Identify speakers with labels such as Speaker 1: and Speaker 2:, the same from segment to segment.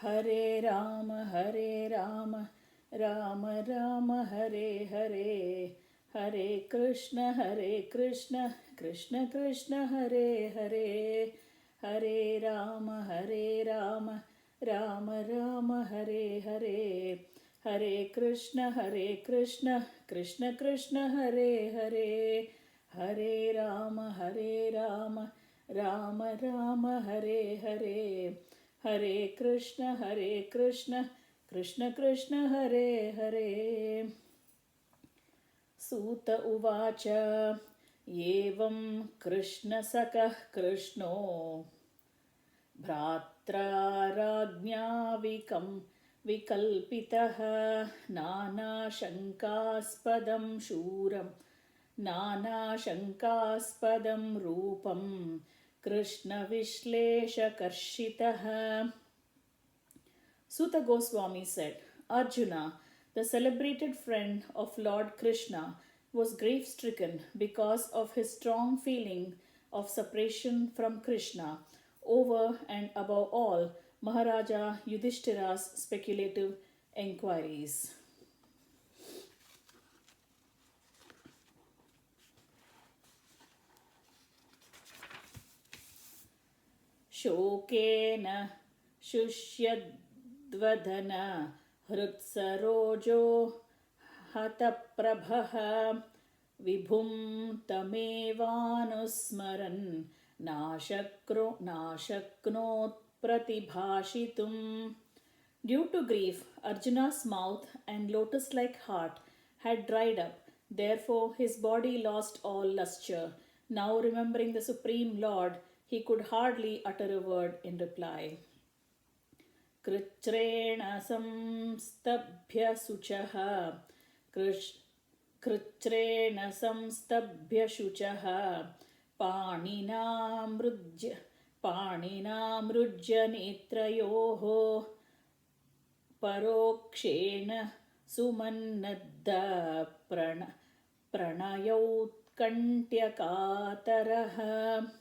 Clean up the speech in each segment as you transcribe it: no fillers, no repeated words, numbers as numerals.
Speaker 1: Hare Rama, Rama Rama, Hare Hare, Hare Krishna, Krishna Krishna, Hare Hare, Hare Rama, Rama Rama, Hare Hare, Hare Krishna, Krishna Krishna, Hare Hare, Hare Rama, Rama Rama, Hare Hare, Hare Krishna, Krishna Krishna, Hare Hare. Suta Uvacha Evam Krishna Sakah Krishno Bhratra Rajnavikam Vikalpitaha Nana Shankaspadam Shuram Nana Shankaspadam Rupam Krishna Vishlesha Karshitaha. Suta Goswami said, Arjuna, the celebrated friend of Lord Krishna, was grief stricken because of his strong feeling of separation from Krishna. Over and above all, Maharaja Yudhishthira's speculative enquiries. Shokena Shushyadvadana Hritsarojo Hataprabha Vibhum Tamevanusmaran Nashaknot Pratibhashitum. Due to grief, Arjuna's mouth and lotus-like heart had dried up. Therefore, his body lost all luster. Now, remembering the Supreme Lord, he could hardly utter a word in reply. Kritrena samstabhya suchaha Kritrena samstabhya shuchaha Paninamrujya netrayoho Parokshena sumannadda pranayautkanthyakataraha.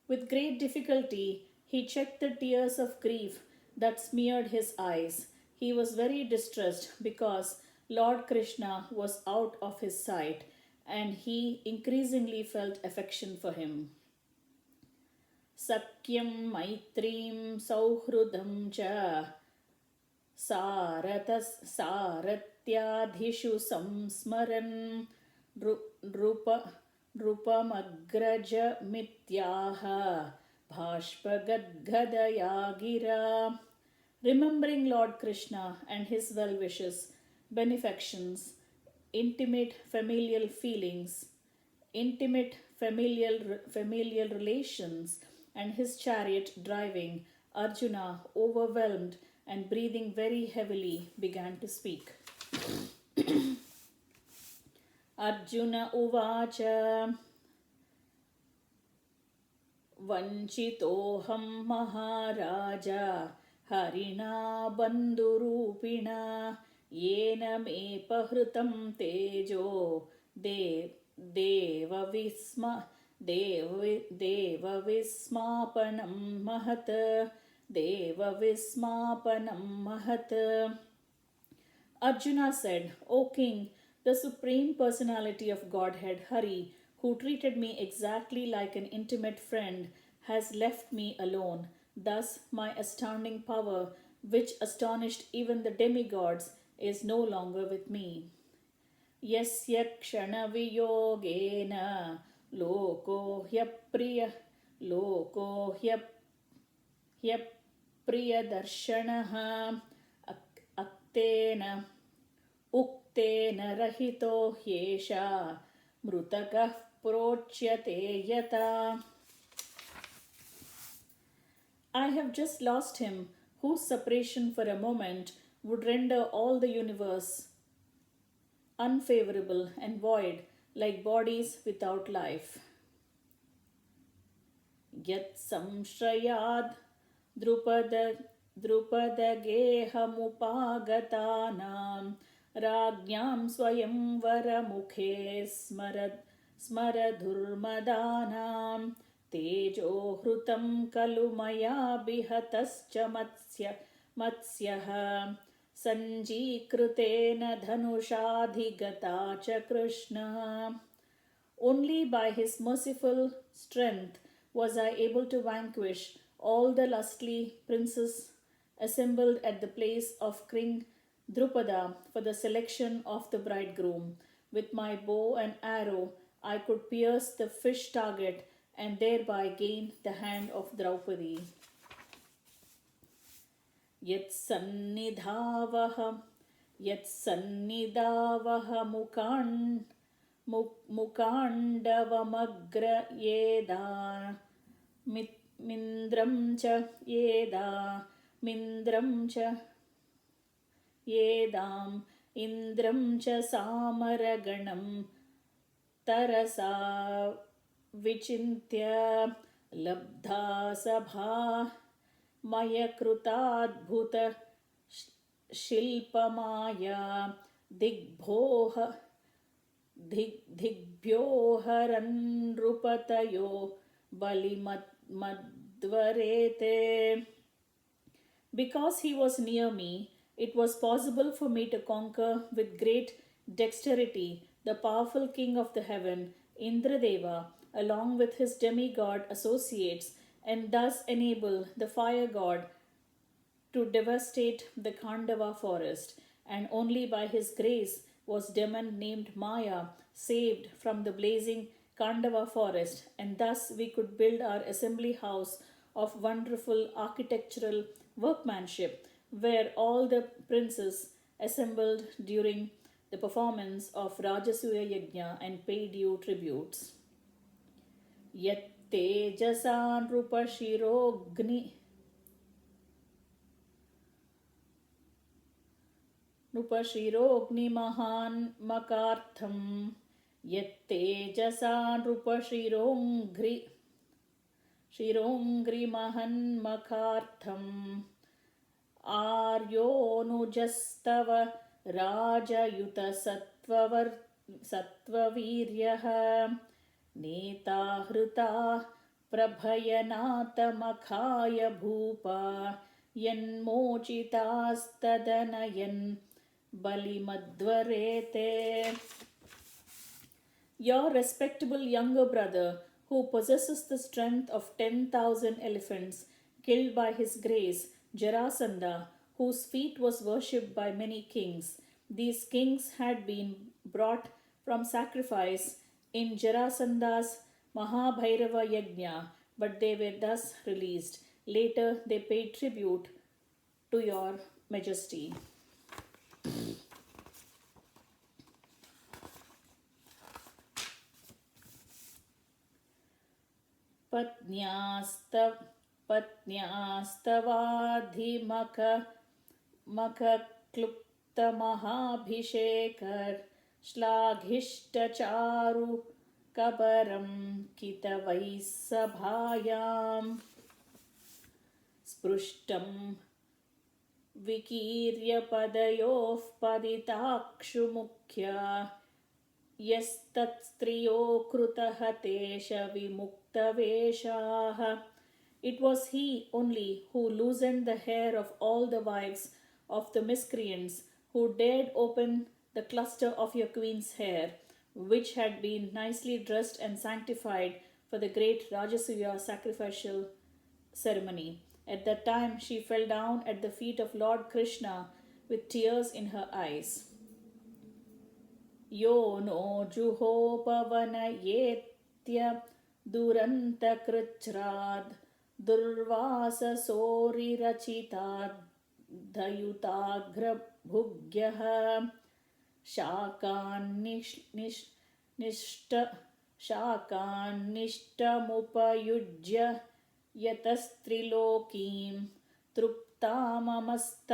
Speaker 1: With great difficulty, he checked the tears of grief that smeared his eyes. He was very distressed because Lord Krishna was out of his sight, and he increasingly felt affection for him. Sakyam Maitrim Sauhrudam Cha Saratyadhishu Samsmaran Rupamagraja Mityaha Bhashpagadgadaya Gira. Remembering Lord Krishna and his well wishes, benefactions, intimate familial feelings, intimate familial relations, and his chariot driving, Arjuna, overwhelmed and breathing very heavily, began to speak. Arjuna Uvacha Vanchitoham Maharaja Harina Bandurupina Yena me pahrutam tejo Deva Vismapanam Mahat. Arjuna said, O king, the Supreme Personality of Godhead, Hari, who treated me exactly like an intimate friend, has left me alone. Thus, my astounding power, which astonished even the demigods, is no longer with me. Yasya kshana viyogena loko hyapriya darshanaha aktena uktena rahito hyesha mrutakah prochyate yata. I have just lost him, whose separation for a moment would render all the universe unfavorable and void, like bodies without life. Yat samshrayad drupadageham rajñam swayamvara mukhe smaradhurmadanam tejo hrutam kalu maya bihatascha मत्स्यः सञ्जीकृतेन धनुषाधिगता च कृष्णः. Only by his merciful strength was I able to vanquish all the lustly princes assembled at the place of King Drupada for the selection of the bridegroom. With my bow and arrow, I could pierce the fish target and thereby gain the hand of Draupadi. Yat sannidhavah मुकाण्डवमग्रयेदा मिन्द्रं च येदा मिन्द्रं च येदाम् इन्द्रं च सामरगणं तरसा विचिन्त्य लब्धा सभा मयकृताद्भुत शिल्पमाया दिग्भ्यो हरन्नृपतयो बलिमद्वरेते. Because he was near me, it was possible for me to conquer with great dexterity the powerful king of the heaven, Indradeva, along with his demigod associates, and thus enable the fire god to devastate the Khandava forest. And only by his grace was demon named Maya saved from the blazing Khandava forest, and thus we could build our assembly house of wonderful architectural workmanship, where all the princes assembled during the performance of Rajasuya Yajna and paid you tributes. Yat tejasa नृपशिरोऽग्निमहान्मकार्थं यत्तेजसा नृपशिरोऽङ्घ्रिमहन्मकार्थम् आर्योऽनुजस्तव राजयुतसत्त्ववीर्यः नेता हृता प्रभयनाथमखाय भूपा यन्मोचितास्तदनयन् बलिमद्वरेते. Your respectable younger brother, who possesses the strength of 10,000 elephants, killed by his grace Jarasandha, whose feat was worshipped by many kings. These kings had been brought from sacrifice in Jarasandha's Mahabhairava Yajna, but they were thus released. Later they paid tribute to your majesty. पत्न्यास्तवाधिमखक्लुप्तमहाभिषेकर श्लाघिष्टचारु कबरं कितवैः सभायाम् स्पृष्टं विकीर्य पदयोः पतिताक्षुमुख्या यस्तत्स्त्रियो कृतः तेष विमुक्तवेषाः. It was he only who loosened the hair of all the wives of the miscreants, who dared open the cluster of your queen's hair, which had been nicely dressed and sanctified for the great Rajasuya sacrificial ceremony. At that time she fell down at the feet of Lord Krishna with tears in her eyes. Yo no juhopavanayetya durantakritchrad durvasasorirachitad dayutagrabhugyah शाकान्निष्टमुपयुज्य यतस्त्रिलोकीं तृप्ताममस्त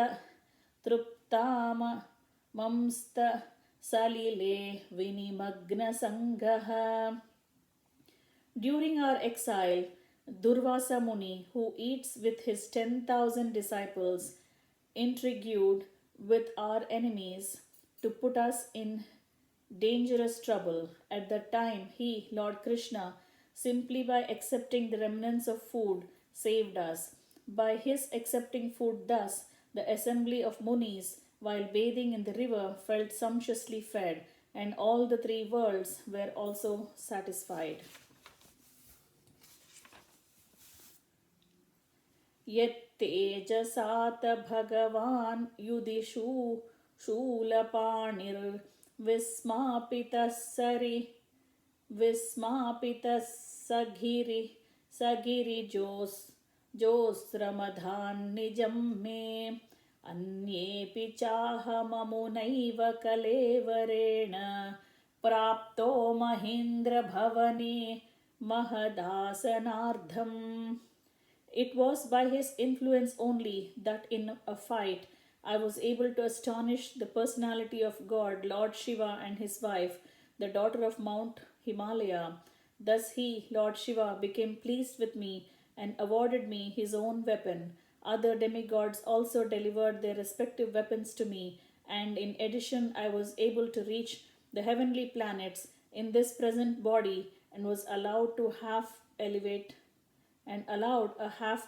Speaker 1: सलिले vinimagna. During our exile, Durvasa Muni, who eats with his 10,000 disciples, intrigued with our enemies to put us in dangerous trouble. At that time, he, Lord Krishna, simply by accepting the remnants of food, saved us. By his accepting food thus, The assembly of Munis, while bathing in the river, felt sumptuously fed, and all the three worlds were also satisfied. यत्तेजसात भगवान् युदिषु शूलपाणिर्विस्मापितः विस्मापितः सगिरिजोस्रमधान् निजं मे अन्येऽपि चाहममुनैव कलेवरेण प्राप्तो महेन्द्रभवने महदासनार्धम्. It was by his influence only that in a fight I was able to astonish the personality of God, Lord Shiva, and his wife, the daughter of Mount Himalaya. Thus he, Lord Shiva, became pleased with me and awarded me his own weapon. Other demigods also delivered their respective weapons to me, and in addition I was able to reach the heavenly planets in this present body and was allowed a half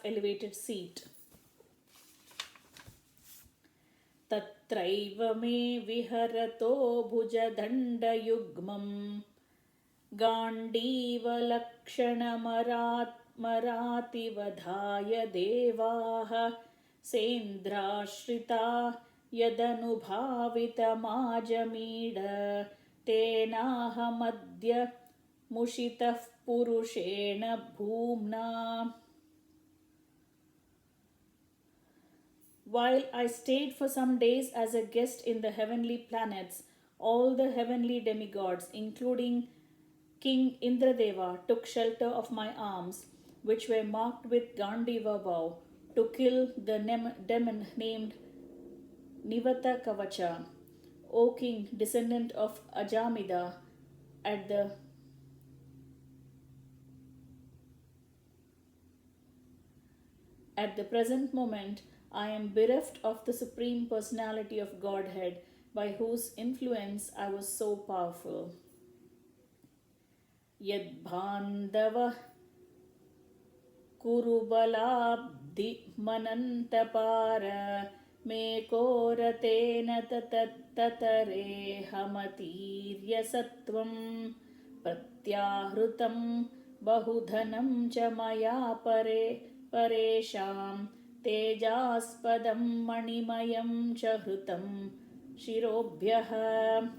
Speaker 1: elevated seat. तत्रैव मे विहरतो भुजदण्डयुग्मं गाण्डीवलक्षणमरातिवधाय देवाः सेन्द्राश्रिता यदनुभावितमाजमीड तेनाहमद्य मुषितः पुरुषेण भूम्ना. While I stayed for some days as a guest in the heavenly planets, all the heavenly demigods, including King Indradeva, took shelter of my arms, which were marked with Gandiva bow, to kill the demon named Nivata Kavacha. O King, descendant of Ajamida, at the present moment, I am bereft of the Supreme Personality of Godhead, by whose influence I was so powerful. Yad Bandhava Kurubalabdi Manantapara Me Koratena Tatare Hamatirya Sattvam Pratyahrutam Bahudhanam Chamaya Paresham Tejaspadam Manimayam Chahrutam Shirobhyaha.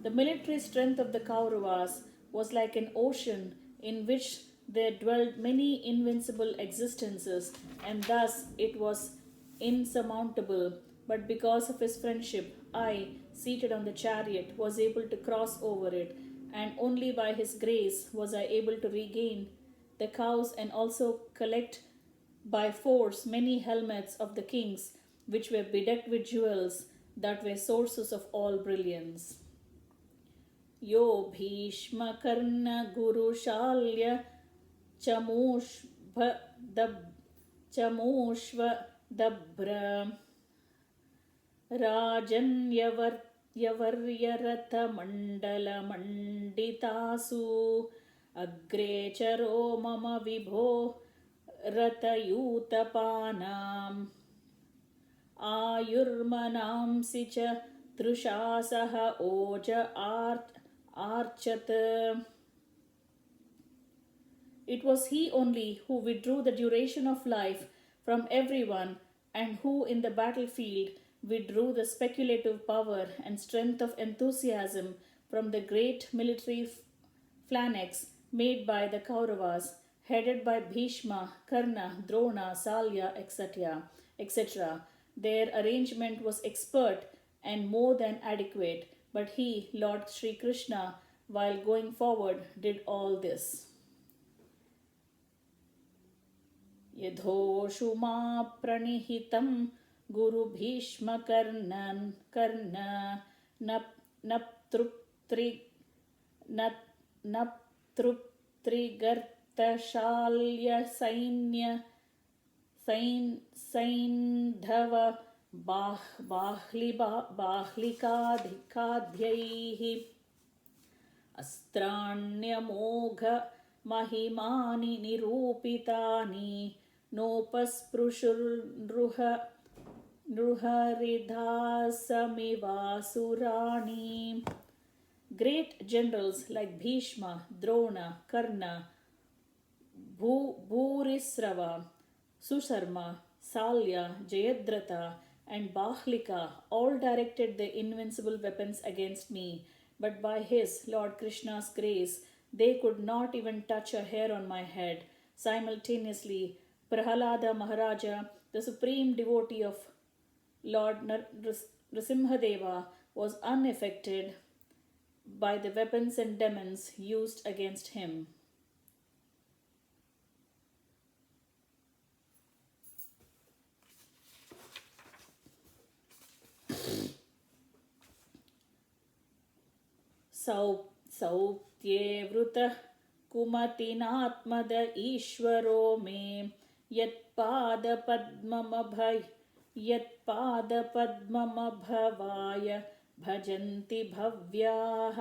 Speaker 1: The military strength of the Kauravas was like an ocean in which there dwelt many invincible existences, and thus it was insurmountable. But because of his friendship, I, seated on the chariot, was able to cross over it, and only by his grace was I able to regain the cows and also collect by force many helmets of the kings, which were bedecked with jewels that were sources of all brilliance. Yo Bhishma Karna Guru Shalya Chamushva Dabra Rajan Yavaryaratha Mandala Manditasu Agre Charo Mama Vibho Ratayutapanam Ayurmanam Sicha Trushasaha Oja Archat. It was he only who withdrew the duration of life from everyone, and who in the battlefield withdrew the speculative power and strength of enthusiasm from the great military phalanx made by the Kauravas, headed by Bhishma, Karna, Drona, Salya, etc. Their arrangement was expert and more than adequate, but he, Lord Sri Krishna, while going forward, did all this. Yadhoshuma pranihitam Guru Bhishma Karna Naptruptrigarta Shalya Saindhava Bahlikadhyaihi Astranyamogha Mahimani Nirupitani Nopasprushurruha Nruharidhasamivāsurāni. Great generals like Bhishma, Drona, Karna, Bhurisrava, Susarma, Salya, Jayadratha, and Bahlika all directed their invincible weapons against me, but by his, Lord Krishna's grace, they could not even touch a hair on my head. Simultaneously, Prahalada Maharaja, the supreme devotee of Lord Nrsimhadeva, was unaffected by the weapons and demons used against him. सौत्येवृतः कुमतिनात्मद ईश्वरो मे यत्पादपद्ममभवाय भजन्ति भव्याः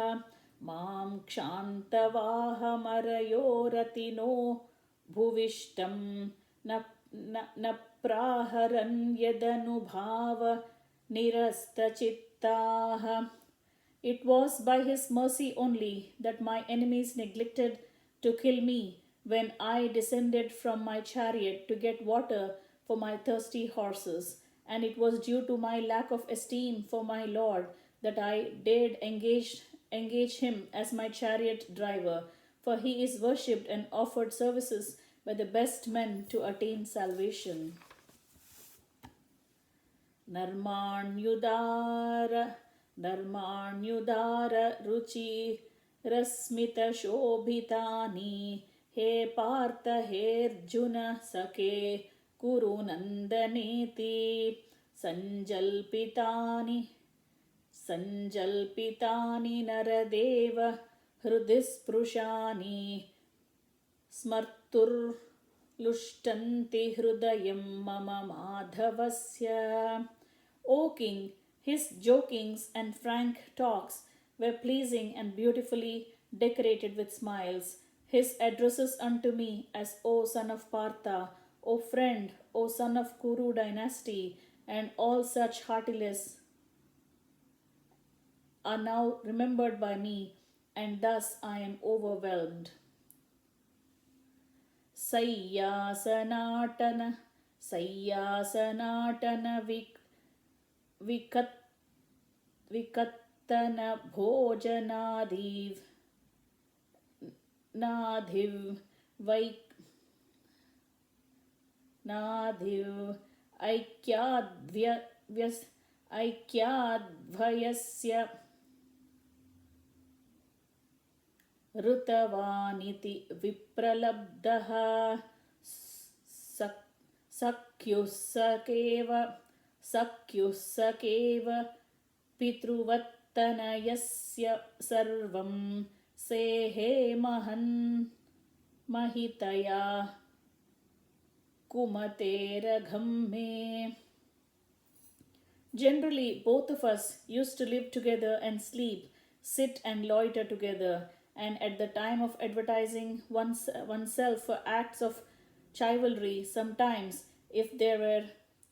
Speaker 1: मां क्षान्तवाहमरयोरतिनो भुविष्टं न प्राहरन् यदनुभाव निरस्तचित्ताः. It was by his mercy only that my enemies neglected to kill me when I descended from my chariot to get water for my thirsty horses, and it was due to my lack of esteem for my Lord that I dared engage him as my chariot driver, for he is worshipped and offered services by the best men to attain salvation. Dharmanyudara ruchi rasmita shobhitani he partha he arjuna sake kuru nandaneti sanjalpitani naradeva hrudisprushani smartur lushtanti hrudayam mama madhavasya. O king, his jokings and frank talks were pleasing and beautifully decorated with smiles. His addresses unto me as O son of Partha, O friend, O son of Kuru dynasty, and all such heartiness are now remembered by me, and thus I am overwhelmed. Sayyasanatana vikattana bhojanadhiv aikyadvayasya ऋतवानिति विप्रलब्धः सख्युः सकेव पितृवत्तनयस्य सर्वं सेहे महितया कुमतेरघं मे. Generally, both of us used to live together and sleep, sit and loiter together, and at the time of advertising oneself for acts of chivalry, sometimes, if there were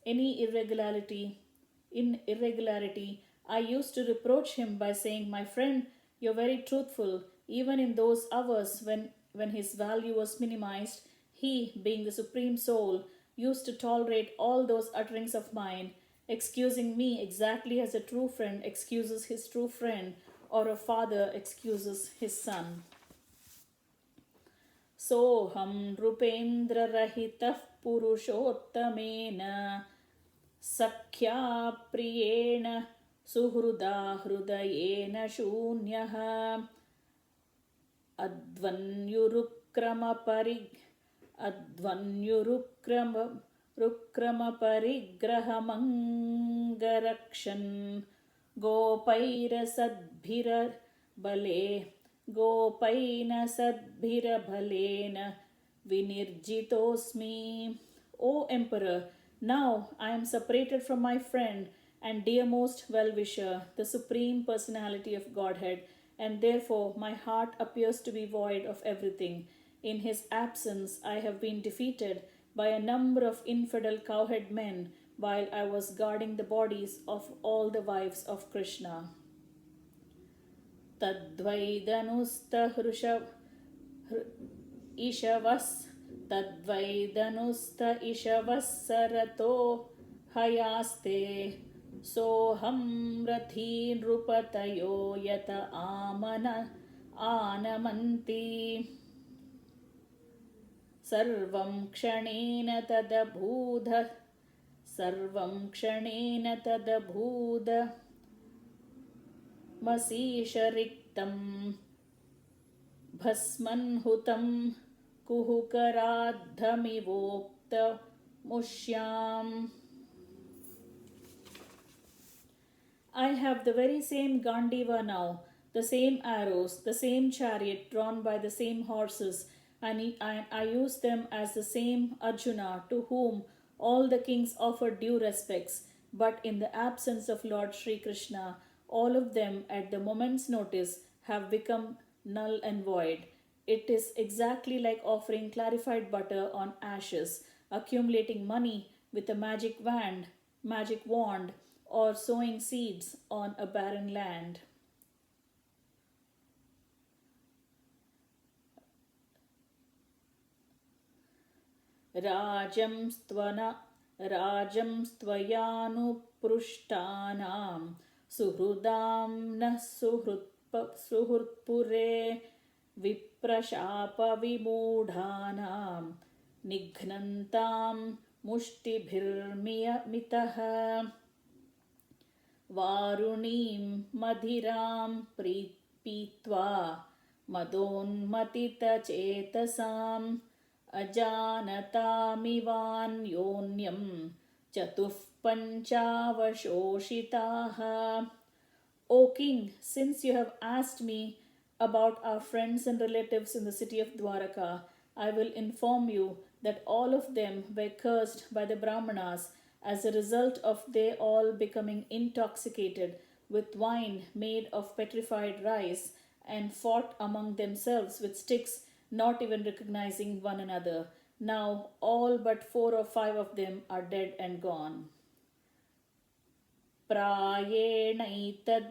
Speaker 1: any irregularity, I used to reproach him by saying, "My friend, you're very truthful." Even in those hours when his value was minimized, he, being the Supreme Soul, used to tolerate all those utterings of mine, excusing me exactly as a true friend excuses his true friend, or a father excuses his son. Soham Rupendra Rahitah Purushottamena Sakhya Priyena Suhruda Hrudayena Shunyaha Advanyurukrama Parigrahamangarakshan Gopaina sadbhira bhalena vinirjitosmi. O Emperor, now I am separated from my friend and dearmost well-wisher, the Supreme Personality of Godhead, and therefore my heart appears to be void of everything. In his absence I have been defeated by a number of infidel cowhead men while I was guarding the bodies of all the wives of Krishna. तद्वैदनुस्तहृष इषवस् तद्वैदनुस्त इषवः सरतो हयास्ते सोऽहं रथी नृपतयो यत आनमन्ति सर्वं क्षणेन तदभूद मसीशरिक्तं भस्मन्हुतं कुहुकराद्धमिवोक्तमुष्याम्. I have the very same Gandiva now, the same arrows, the same chariot drawn by the same horses, and I use them as the same Arjuna to whom all the kings offered due respects. But in the absence of Lord Sri Krishna, all of them at the moment's notice have become null and void. It is exactly like offering clarified butter on ashes, accumulating money with a magic wand, or sowing seeds on a barren land. Rajamstvayānuprushtānām suhrudām na suhrutpure viprashāpavimūಢānām nighnantām muštibhirmitah Vārunīm madhirām pītvā madonmatitachetasām अजानतामिवान्योन्यं चतुः पञ्चावशोषिताः. O king, since you have asked me about our friends and relatives in the city of Dwaraka, I will inform you that all of them were cursed by the Brahmanas as a result of they all becoming intoxicated with wine made of petrified rice and fought among themselves with sticks, not even recognizing one another. Now all but 4 or 5 of them are dead and gone. Prayenaitad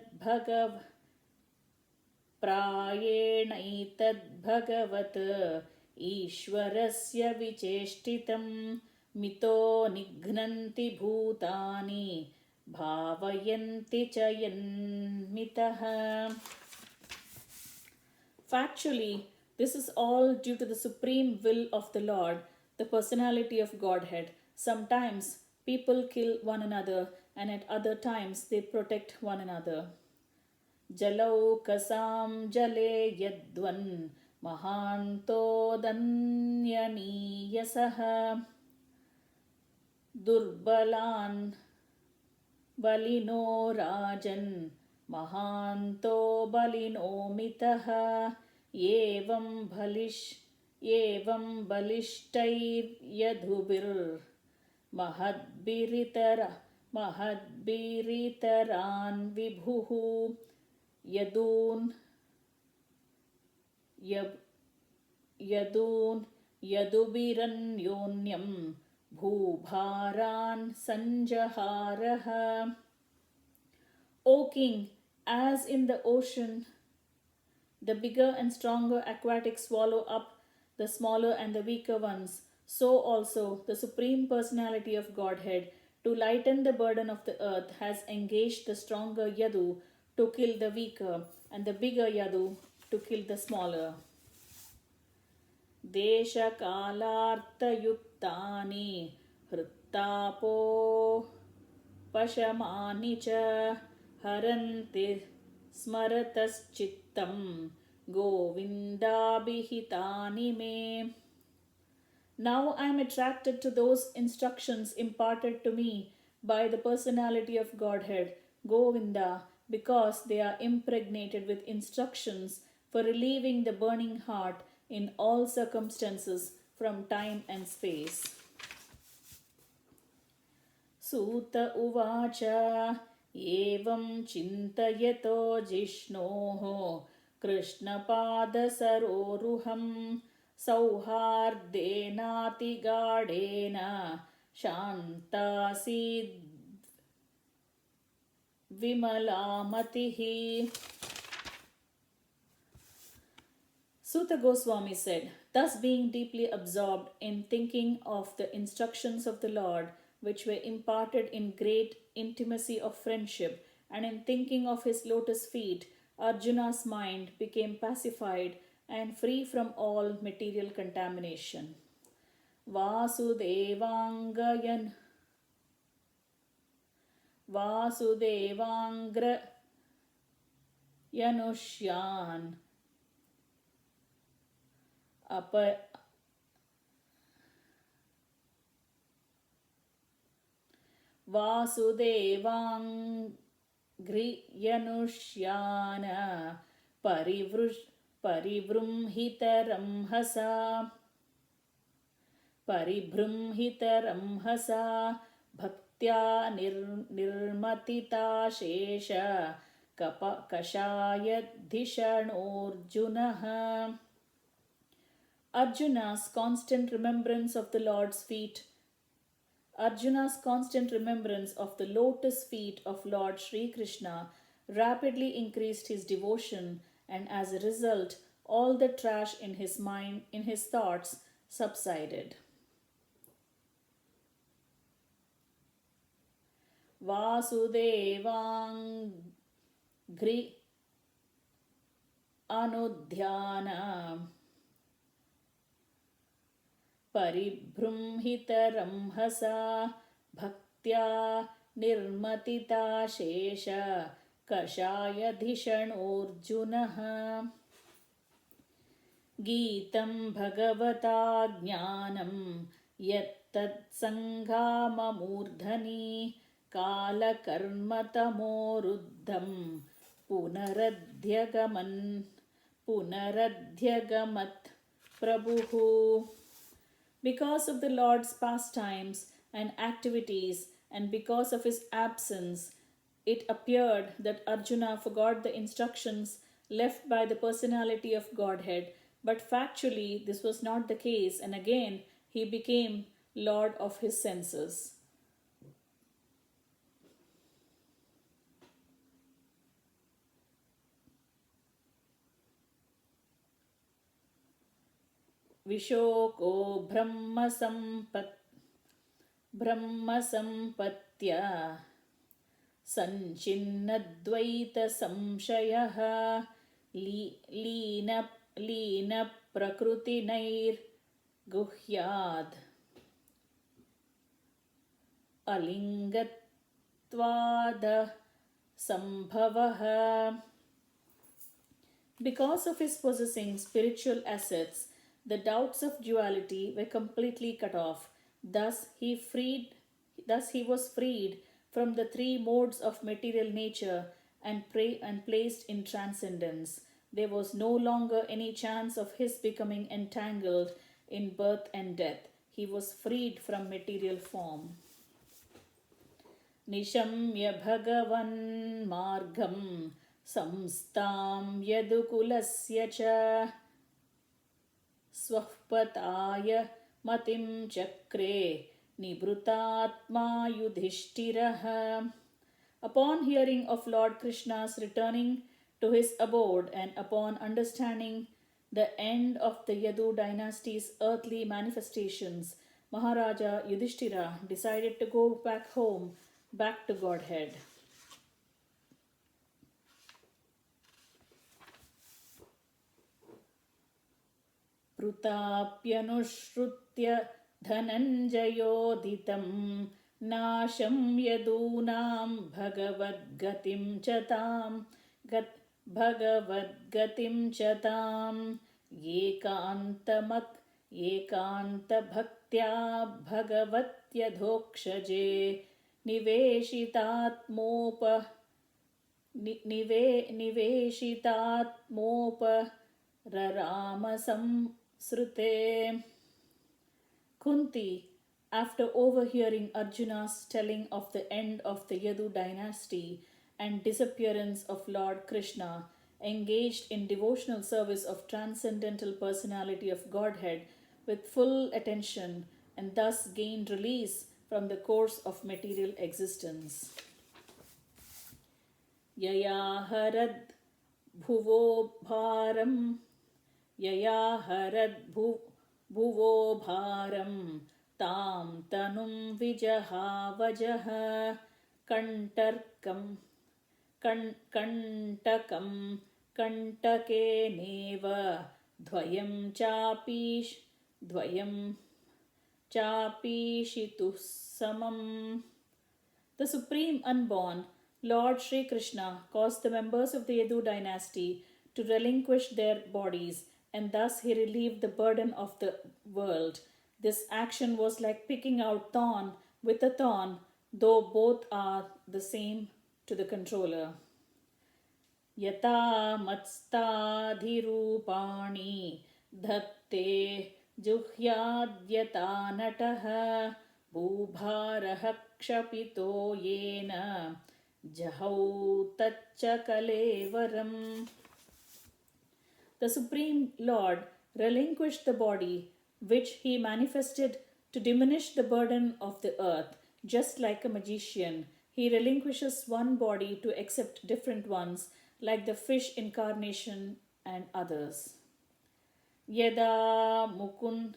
Speaker 1: Ishwarasya vicheshtitam mito nighnanti bhutani bhavayanti chayanmitaha. Factually, this is all due to the supreme will of the Lord, the personality of Godhead. Sometimes people kill one another, and at other times they protect one another. Jalaukasam jale yadvan mahanto danyaniyasah durbalan balino rajan mahanto balino mitah evam balishtair mahadbiritaran vibhuhu yadubiranyonyam bhubharan sanjaharaha. O king, as in the ocean the bigger and stronger aquatics swallow up the smaller and the weaker ones, so also the Supreme Personality of Godhead, to lighten the burden of the earth, has engaged the stronger Yadu to kill the weaker and the bigger Yadu to kill the smaller. Desha kalartha yuktani hrittapo pashamani cha haranti smaratas-chittam govindabhihitani me. Now I am attracted to those instructions imparted to me by the personality of Godhead, Govinda, because they are impregnated with instructions for relieving the burning heart in all circumstances from time and space. Suta uvacha evam chintayato jishnoho krishnapadasaroruham sauhardenati gadena शान्तासीद् विमला मतिः. Suta Goswami said, thus being deeply absorbed in thinking of the instructions of the Lord, which were imparted in great intimacy of friendship, and in thinking of his lotus feet, Arjuna's mind became pacified and free from all material contamination. Vasudevangayan Vasudevangra Yanushyan Vasudevangriyanushyan paribhrumhitaram hasa bhaktya nirmatita shesha kashaya dhishanurjunaha. Arjuna's constant remembrance of the Lord's feet Arjuna's constant remembrance of the lotus feet of Lord Sri Krishna rapidly increased his devotion, and as a result, all the trash in his mind, in his thoughts, subsided. Vasudevangri Anudhyana Paribhrumhitaram hasa bhaktya nirmatita shesha kashaya dhishanurjunaha. Geetam bhagavata jnanam yattat sanghamamurdhani kalakarmatamoruddham punaradhyagamat prabhuhu. Because of the Lord's pastimes and activities, and because of his absence, it appeared that Arjuna forgot the instructions left by the personality of Godhead, but factually this was not the case, and again he became lord of his senses. Vishoko brahmasampatya sanchinnadvaita samshayaha lina prakrutinair guhyad alingatvada sambhavaha. Because of his possessing spiritual assets, the doubts of duality were completely cut off. Thus he was freed from the three modes of material nature and placed in transcendence. There was no longer any chance of his becoming entangled in birth and death. He was freed from material form. Nishamya Bhagavan Margam Samstam Yadukulasya Cha Swahpataya Matim Chakre Nibrutatma Yudhishthiraha. Upon hearing of Lord Krishna's returning to his abode and upon understanding the end of the Yadu dynasty's earthly manifestations, Maharaja Yudhishthira decided to go back home, back to Godhead. Prutapyanushrutya dhananjayoditam nasham yadunam bhagavadgatim chatam ekanta bhaktya bhagavatyadokshaje niveshitatmopa raramasam Srute. Kunti, after overhearing Arjuna's telling of the end of the Yadu dynasty and disappearance of Lord Krishna, engaged in devotional service of transcendental personality of Godhead with full attention and thus gained release from the course of material existence. Yaya harad bhuvo bharam, yaya harad bhuvo bharam, tam tanum vijahavajaha, kantarkam kantakam kantakeneva dvayam chapishitu samam. The Supreme Unborn, Lord Sri Krishna, caused the members of the Yadu dynasty to relinquish their bodies, and thus he relieved the burden of the world. This action was like picking out thorn with a thorn, though both are the same to the controller. Yata matstadhirupani dhatte juhyadyata nataha bhubharaha kshapito yena jahau taccha kalevaram. The Supreme Lord relinquished the body which he manifested to diminish the burden of the earth. Just like a magician, he relinquishes one body to accept different ones, like the fish incarnation and others. Yada mukundo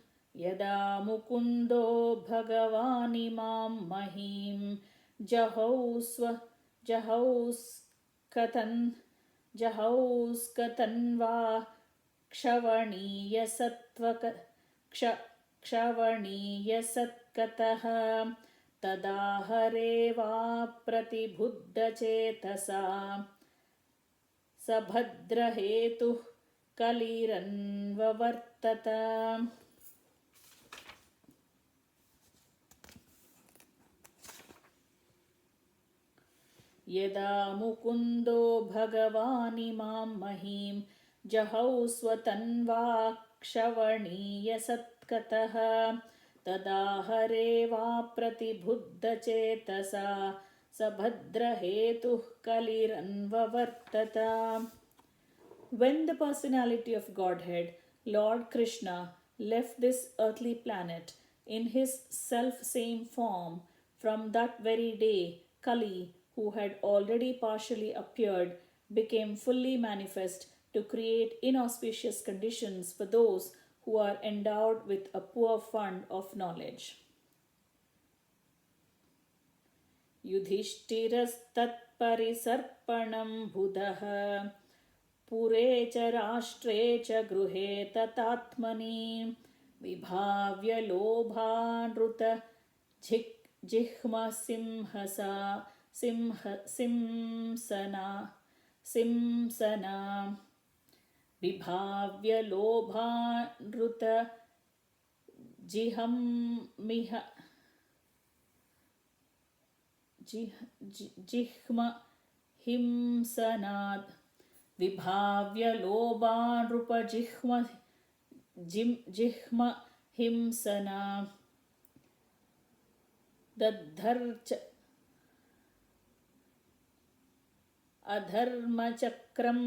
Speaker 1: bhagavani mam mahim jahauskatan va kshavaniya satkataha tadahare va pratibhuddha chetasa sabhadrahetu kaliranvavartata. Yada mukundo bhagavani mam mahim jahau swatanva kshavaniya satkataha tadahare va pratibhuddha chetasa sabhadrahetu kaliranvavartata. When the personality of Godhead, Lord Krishna, left this earthly planet in his self-same form, from that very day, Kali, who had already partially appeared, became fully manifest to create inauspicious conditions for those who are endowed with a poor fund of knowledge. Yudhishthirastat-parisarpanam buddhaha pure cha rashtre cha gruhe tatatmani vibhavya lobhanruta jihma simsana vibhavya lobhanruta jihma himsanad vibhavya lobhanrupa jihma himsana dadharcha adharmachakram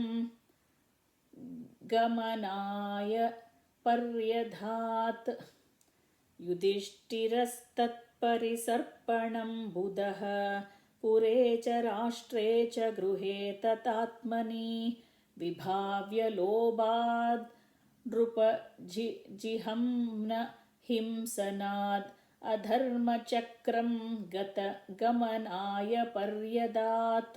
Speaker 1: gamanaya paryadhat yudhishthirastat-parisarpanam buddhaha pure cha rashtre cha gruhe tatatmani vibhavya lobhad drupa jihamna himsanad adharma chakram gata gamanaya paryadat.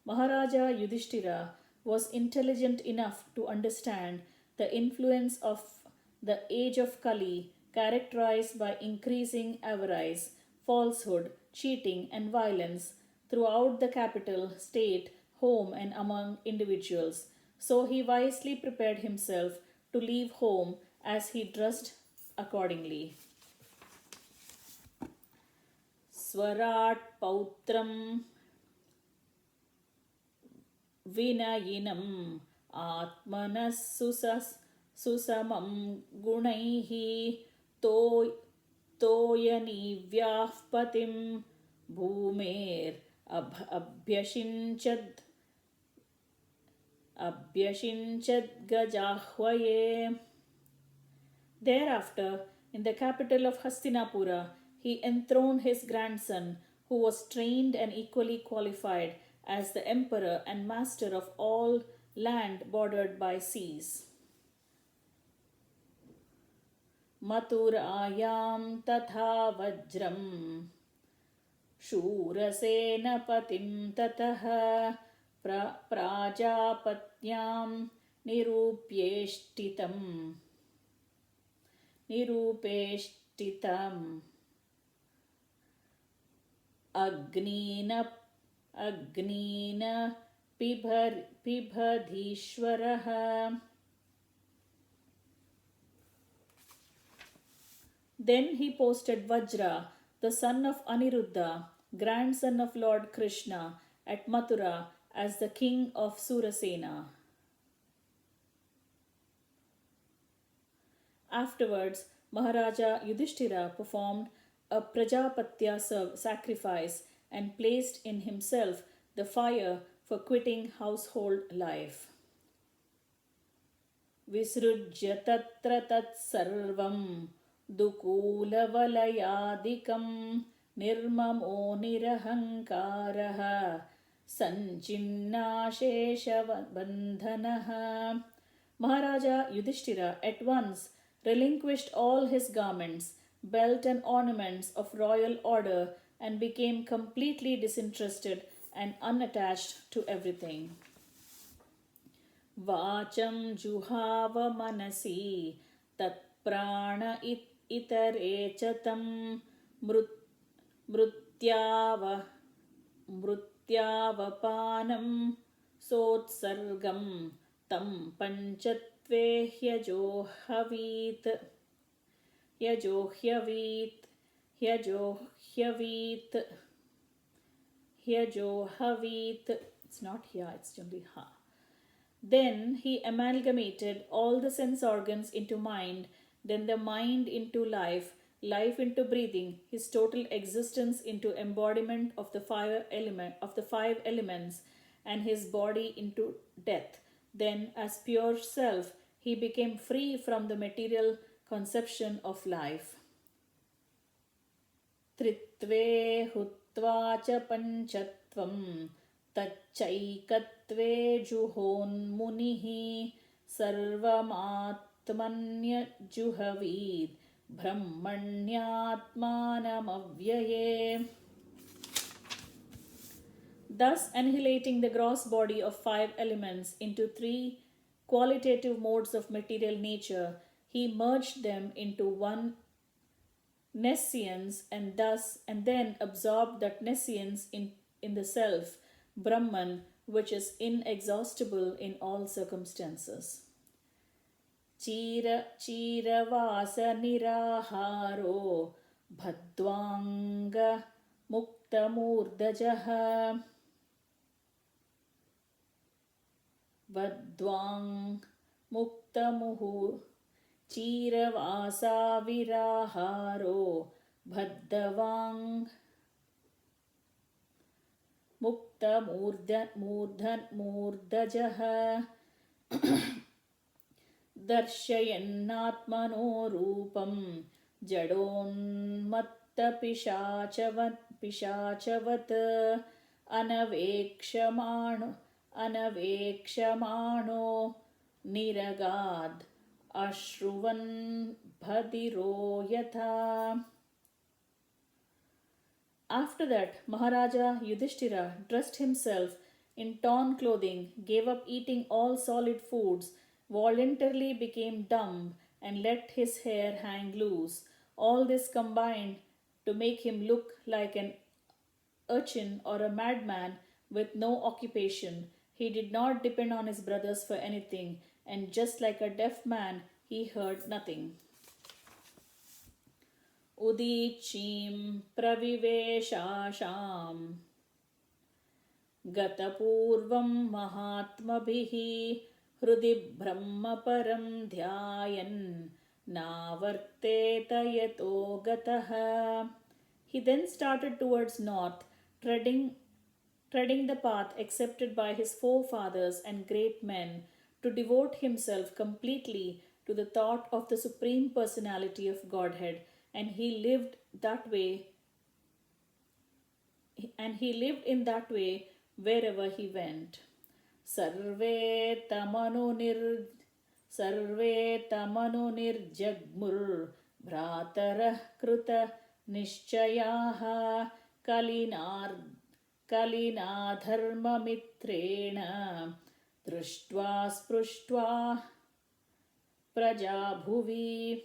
Speaker 1: Maharaja Yudhishthira was intelligent enough to understand the influence of the age of Kali, characterized by increasing avarice, falsehood, cheating, and violence throughout the capital, state, home, and among individuals. So he wisely prepared himself to leave home as he dressed accordingly. Swarat pautram vinayinam atmanas susamam gunaihi toyanivyah patim bhumer abhyashinchad gajahvaye. Thereafter, in the capital of Hastinapura, He enthroned his grandson, who was trained and equally qualified as the emperor and master of all land bordered by seas. Mathurayam tatha vajram शूरसेनपतिं ततः प्राजापत्यां निरूपेष्टितम् अग्नीन पिबधीश्वरः. Then he posted Vajra, the son of Aniruddha, grandson of Lord Krishna, at Mathura as the king of Surasena. Afterwards, Maharaja Yudhishthira performed a Prajapatya sacrifice and placed in himself the fire for quitting household life. Visrujya tatra tat sarvam दुकूलवलयादिकं निर्ममो निरहङ्कारः सञ्चिन्नाशेषबन्धनः. Maharaja Yudhishthira at once relinquished all his garments, belt and ornaments of royal order and became completely disinterested and unattached to everything. Vacham juhava manasi tat prana itare chatam mrutyavapanam sotsargam tam panchatve hyajohavit. It's not here, it's only ha. Then he amalgamated all the sense organs into mind, then the mind into life, life into breathing, his total existence into embodiment of the five elements, and his body into death. Then, as pure self, he became free from the material conception of life. Tritve hutva cha panchatvam tacchaikatve juhon munihi sarvamatmanya juhavid brahmanyatmanamavyaye. Thus annihilating the gross body of five elements into three qualitative modes of material nature, he merged them into one nescience and then absorbed that nescience in the self, Brahman, which is inexhaustible in all circumstances. Chiravasa niraharo bhadvanga muktamurdajaha vadvang muktamuhu Chiravasa viraharo bhaddavang mukta murdajaha darshayannatmano rupam jadonmatta pishachavat anavekshmano niragad ashruvan bhadiro yatha. After that, Maharaja Yudhishthira dressed himself in torn clothing, gave up eating all solid foods, voluntarily became dumb, and let his hair hang loose. All this combined to make him look like an urchin or a madman with no occupation. He did not depend on his brothers for anything, and just like a deaf man, he heard nothing. Udichim praviveshasham gatapurvam mahatmabhihi hrudi brahma param dhyayan navarteta yato gataha. He then started towards north, treading the path accepted by his forefathers and great men, to devote himself completely to the thought of the Supreme Personality of Godhead, and he lived that way and he lived in that way wherever he went. Sarve tamanu nirjagmur bhratarah kruta nishchayaha kalinadharmamitrena drushtva spruštva prajabhuvi.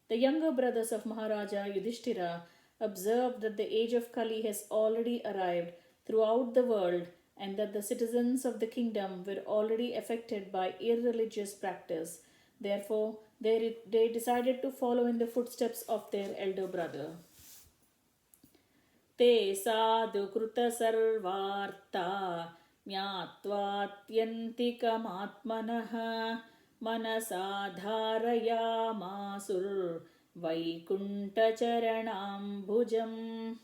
Speaker 1: The younger brothers of Maharaja Yudhishthira observed that the age of Kali has already arrived throughout the world and that the citizens of the kingdom were already affected by irreligious practice. Therefore, they decided to follow in the footsteps of their elder brother. Te sadhu kruta sarvartha myatvātyantikamaatmanaha manasadharayamasur vaikuntacharanambhujam.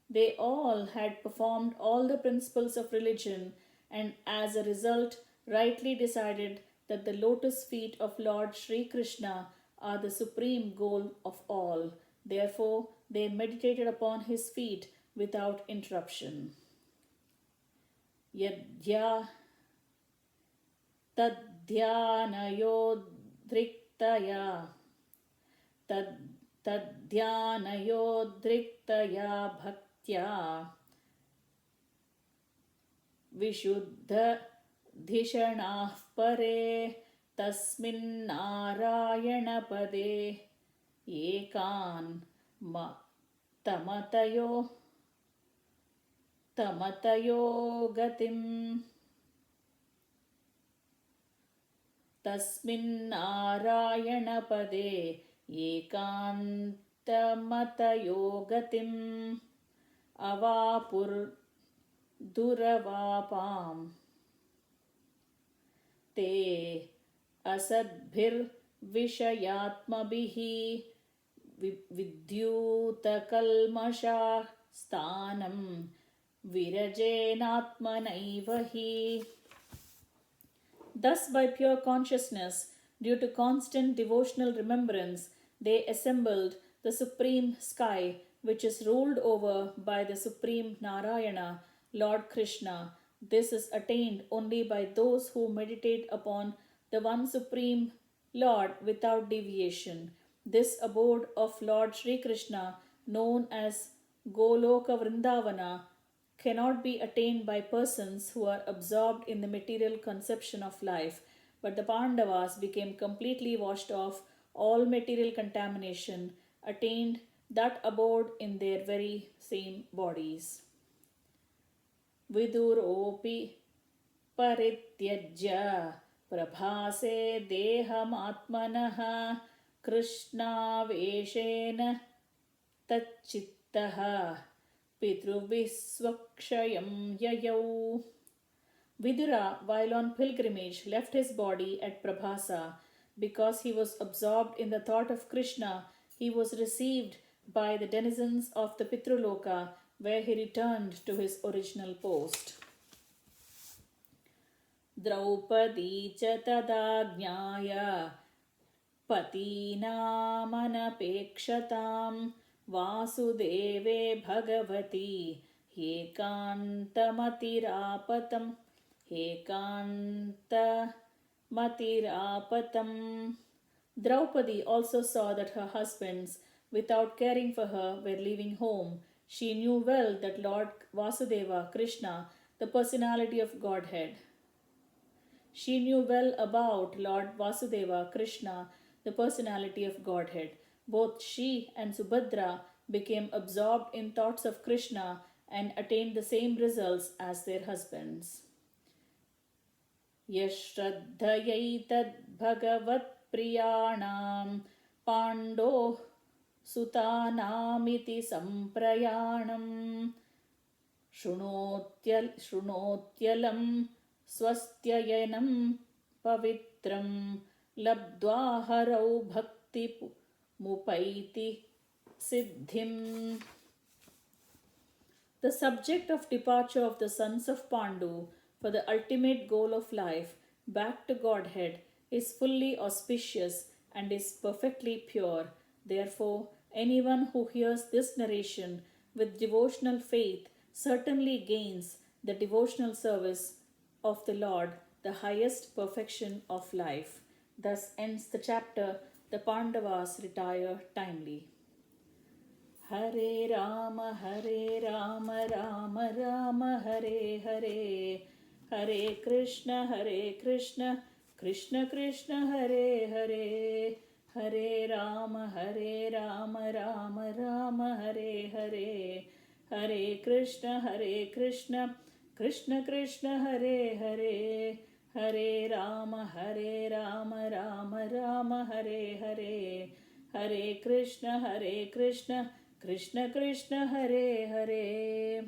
Speaker 1: They all had performed all the principles of religion and as a result rightly decided that the lotus feet of Lord Sri Krishna are the supreme goal of all. Therefore, they meditated upon his feet without interruption. Yadhya tadhyanayodriktaya bhaktya vishuddha dhishanah pare tasmin narayana pade ekan tamatayo gatim tasmin narayana pade ekantamatayo gatim avapur duravapam te asadbhir vishayatmabhihi vidyutakalmasha sthanam virajenatmanaivahi. Thus, by pure consciousness, due to constant devotional remembrance, they assembled the supreme sky, which is ruled over by the supreme Narayana, Lord Krishna. This is attained only by those who meditate upon the one supreme Lord without deviation. This abode of Lord Sri Krishna, known as Goloka Vrindavana, cannot be attained by persons who are absorbed in the material conception of life, but the Pandavas became completely washed off all material contamination, attained that abode in their very same bodies. Viduropi parityajya prabhase dehamatmanaha krishna veshena tachittaha pitruvisvakshayam yayau. Vidura, while on pilgrimage, left his body at Prabhasa. Because he was absorbed in the thought of Krishna, he was received by the denizens of the Pitruloka, where he returned to his original post. Draupadi cha tadajnaya patinamanapekshatam vasudeve bhagavati hekantamatirapatam. Draupadi also saw that her husbands, without caring for her, were leaving home. She knew well that Lord Vasudeva, Krishna, the personality of Godhead. She knew well about Lord Vasudeva, Krishna, the personality of Godhead. Both she and Subhadra became absorbed in thoughts of Krishna and attained the same results as their husbands. Yashraddhayaitad bhagavat priyanam pando sutanamiti samprayanam shrunotyalam swastyayanam pavitram labdvaharau bhakti mupaiti siddhim. The subject of departure of the sons of Pandu for the ultimate goal of life, back to Godhead, is fully auspicious and is perfectly pure. Therefore, anyone who hears this narration with devotional faith certainly gains the devotional service of the Lord, the highest perfection of life. Thus ends the chapter. The Pandavas retire timely. Hare Rama, Rama Rama, Hare Hare. Hare Krishna, Krishna Krishna, Hare Hare. Hare Rama, Rama Rama, Hare Hare. Hare Krishna, Krishna Krishna, Hare Hare. Hare Rama, Rama Rama, Hare Hare. Hare Krishna, Krishna Krishna, Hare Hare.